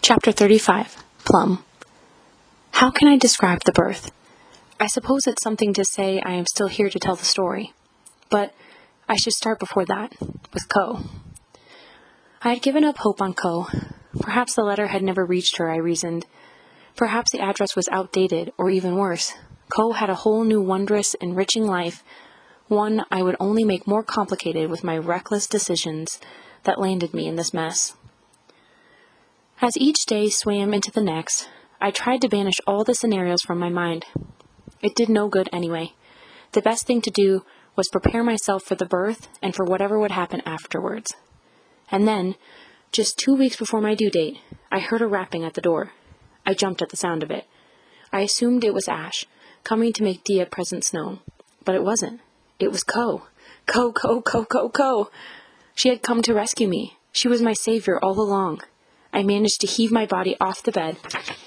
Chapter 35. Plum. How can I describe the birth? I suppose it's something to say I am still here to tell the story. But I should start before that, with Co. I had given up hope on Co. Perhaps the letter had never reached her, I reasoned. Perhaps the address was outdated, or even worse. Co had a whole new wondrous, enriching life, one I would only make more complicated with my reckless decisions that landed me in this mess. As each day swam into the next, I tried to banish all the scenarios from my mind. It did no good anyway. The best thing to do was prepare myself for the birth and for whatever would happen afterwards. And then, just 2 weeks before my due date, I heard a rapping at the door. I jumped at the sound of it. I assumed it was Ash, coming to make Dia presence known. But it wasn't. It was Co. Co. She had come to rescue me. She was my savior all along. I managed to heave my body off the bed,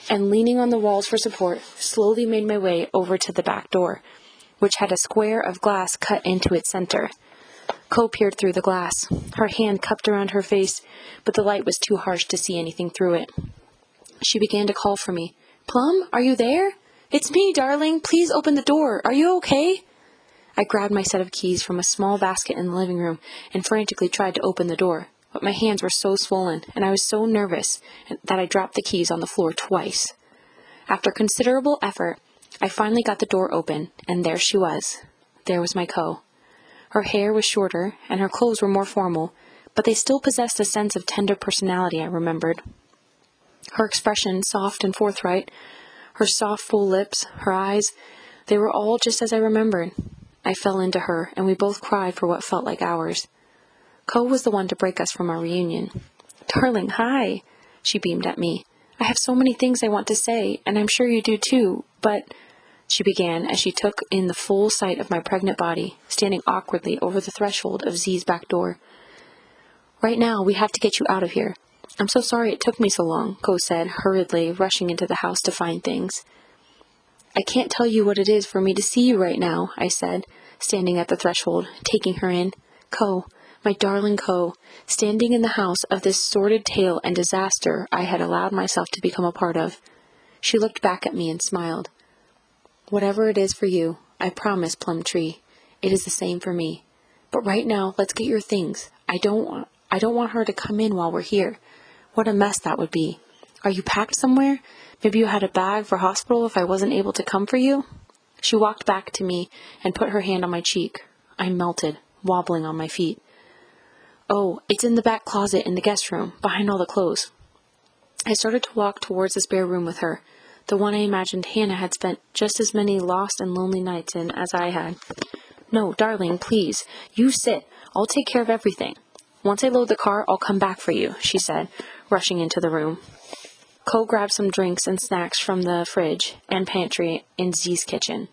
and leaning on the walls for support, slowly made my way over to the back door, which had a square of glass cut into its center. Co peered through the glass, her hand cupped around her face, but the light was too harsh to see anything through it. She began to call for me. "Plum, are you there? It's me, darling. Please open the door. Are you okay?" I grabbed my set of keys from a small basket in the living room and frantically tried to open the door. But my hands were so swollen, and I was so nervous that I dropped the keys on the floor twice. After considerable effort, I finally got the door open, and there she was. There was my Co. Her hair was shorter, and her clothes were more formal, but they still possessed a sense of tender personality, I remembered. Her expression, soft and forthright, her soft, full lips, her eyes, they were all just as I remembered. I fell into her, and we both cried for what felt like hours. Co was the one to break us from our reunion. "Darling, hi," she beamed at me. "I have so many things I want to say, and I'm sure you do too, but," she began as she took in the full sight of my pregnant body, standing awkwardly over the threshold of Z's back door. "Right now, we have to get you out of here. I'm so sorry it took me so long," Co said, hurriedly rushing into the house to find things. "I can't tell you what it is for me to see you right now," I said, standing at the threshold, taking her in. "Co, my darling Co, standing in the house of this sordid tale and disaster I had allowed myself to become a part of." She looked back at me and smiled. "Whatever it is for you, I promise, Plumtree, it is the same for me. But right now, let's get your things. I don't want her to come in while we're here. What a mess that would be. Are you packed somewhere? Maybe you had a bag for hospital if I wasn't able to come for you?" She walked back to me and put her hand on my cheek. I melted, wobbling on my feet. "Oh, it's in the back closet in the guest room, behind all the clothes." I started to walk towards the spare room with her, the one I imagined Hannah had spent just as many lost and lonely nights in as I had. "No, darling, please. You sit. I'll take care of everything. Once I load the car, I'll come back for you," she said, rushing into the room. Co grabbed some drinks and snacks from the fridge and pantry in Z's kitchen.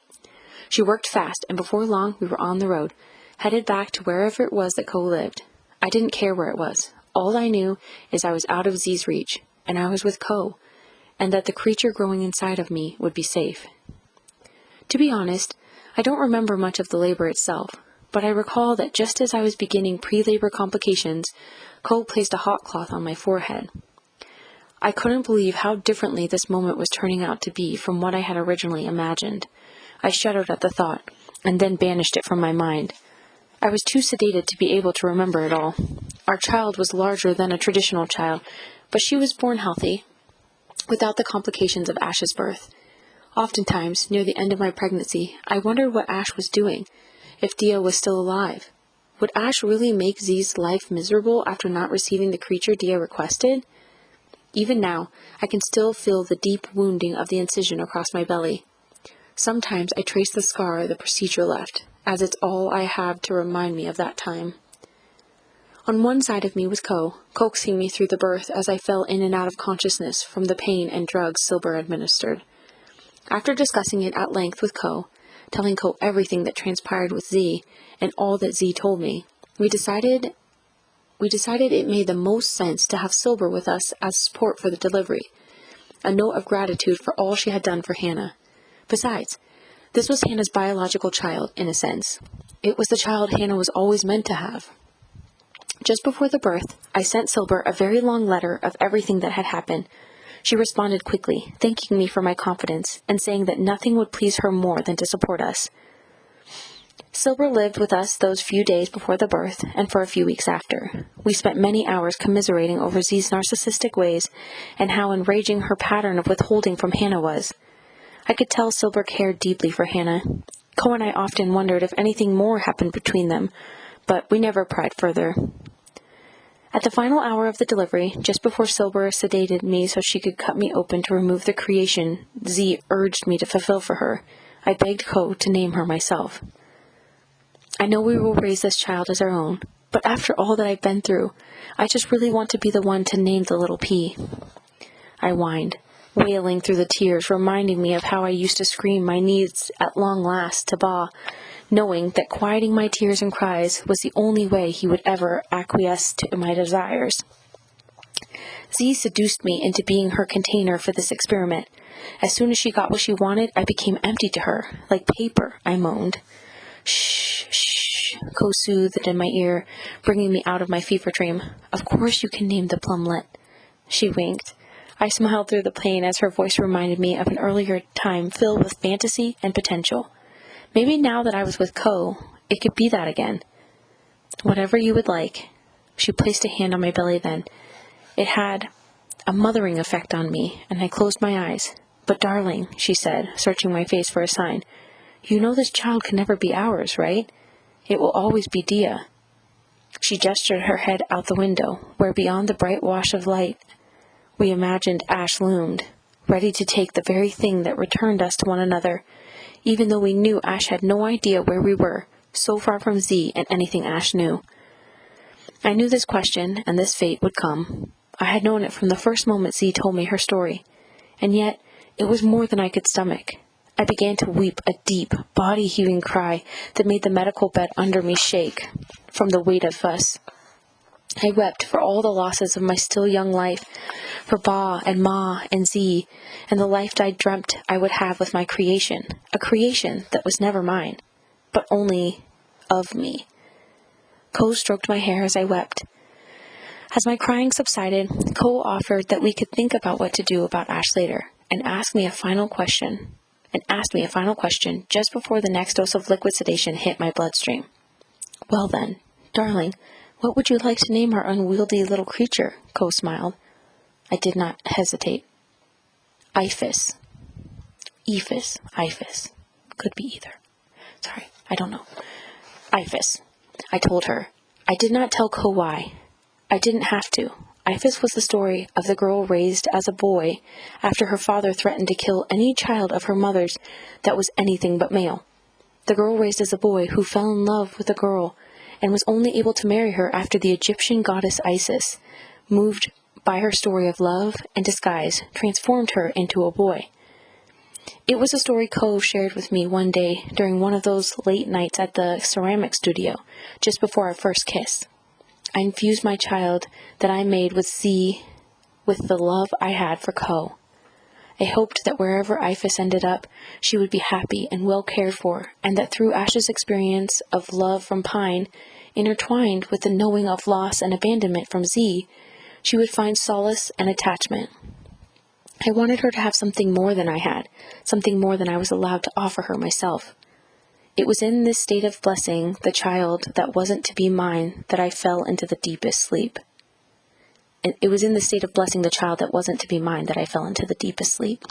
She worked fast, and before long we were on the road, headed back to wherever it was that Co lived. I didn't care where it was. All I knew is I was out of Z's reach, and I was with Co, and that the creature growing inside of me would be safe. To be honest, I don't remember much of the labor itself, but I recall that just as I was beginning pre-labor complications, Co placed a hot cloth on my forehead. I couldn't believe how differently this moment was turning out to be from what I had originally imagined. I shuddered at the thought, and then banished it from my mind. I was too sedated to be able to remember it all. Our child was larger than a traditional child, but she was born healthy, without the complications of Ash's birth. Oftentimes, near the end of my pregnancy, I wondered what Ash was doing, if Dia was still alive. Would Ash really make Z's life miserable after not receiving the creature Dia requested? Even now, I can still feel the deep wounding of the incision across my belly. Sometimes I trace the scar the procedure left, as it's all I have to remind me of that time. On one side of me was Co, coaxing me through the birth as I fell in and out of consciousness from the pain and drugs Silber administered. After discussing it at length with Co, telling Co everything that transpired with Z, and all that Z told me, we decided it made the most sense to have Silber with us as support for the delivery, a note of gratitude for all she had done for Hannah. Besides, this was Hannah's biological child, in a sense. It was the child Hannah was always meant to have. Just before the birth, I sent Silber a very long letter of everything that had happened, She responded quickly, thanking me for my confidence and saying that nothing would please her more than to support us. Silver lived with us those few days before the birth and for a few weeks after. We spent many hours commiserating over Z's narcissistic ways and how enraging her pattern of withholding from Hannah was. I could tell Silver cared deeply for Hannah. Co and I often wondered if anything more happened between them, but we never pried further. At the final hour of the delivery, just before Silver sedated me so she could cut me open to remove the creation Z urged me to fulfill for her, I begged Co to name her myself. I know we will raise this child as our own, but after all that I've been through, I just really want to be the one to name the little P. I whined, wailing through the tears, reminding me of how I used to scream my needs at long last to Ba, knowing that quieting my tears and cries was the only way he would ever acquiesce to my desires. Z seduced me into being her container for this experiment. As soon as she got what she wanted, I became empty to her, like paper, I moaned. Shh, shh, Co soothed in my ear, bringing me out of my fever dream. Of course you can name the plumlet. She winked. I smiled through the pain as her voice reminded me of an earlier time filled with fantasy and potential. Maybe now that I was with Co, it could be that again. Whatever you would like. She placed a hand on my belly then. It had a mothering effect on me, and I closed my eyes. But darling, she said, searching my face for a sign, you know this child can never be ours, right? It will always be Dia. She gestured her head out the window, where beyond the bright wash of light we imagined Ash loomed, ready to take the very thing that returned us to one another, even though we knew Ash had no idea where we were, so far from Z and anything Ash knew. I knew this question and this fate would come. I had known it from the first moment Z told me her story, and yet it was more than I could stomach. I began to weep a deep, body-heaving cry that made the medical bed under me shake from the weight of us. I wept for all the losses of my still young life, for Ba and Ma and Z, and the life I dreamt I would have with my creation, a creation that was never mine, but only of me. Co stroked my hair as I wept. As my crying subsided, Co offered that we could think about what to do about Ash later, and asked me a final question just before the next dose of liquid sedation hit my bloodstream. Well then, darling, what would you like to name our unwieldy little creature? Co smiled. I did not hesitate. Iphis. Ephis. Iphis. Could be either. Sorry, I don't know. Iphis. I told her. I did not tell Co why. I didn't have to. Iphis was the story of the girl raised as a boy after her father threatened to kill any child of her mother's that was anything but male. The girl raised as a boy who fell in love with a girl and was only able to marry her after the Egyptian goddess Isis, moved by her story of love and disguise, transformed her into a boy. It was a story Co shared with me one day during one of those late nights at the ceramic studio, just before our first kiss. I infused my child that I made with Z with the love I had for Co. I hoped that wherever Iphis ended up, she would be happy and well cared for, and that through Ash's experience of love from Pine, intertwined with the knowing of loss and abandonment from Z, she would find solace and attachment. I wanted her to have something more than I had, something more than I was allowed to offer her myself. It was in this state of blessing the child that wasn't to be mine that I fell into the deepest sleep. And it was in the state of blessing the child that wasn't to be mine that I fell into the deepest sleep.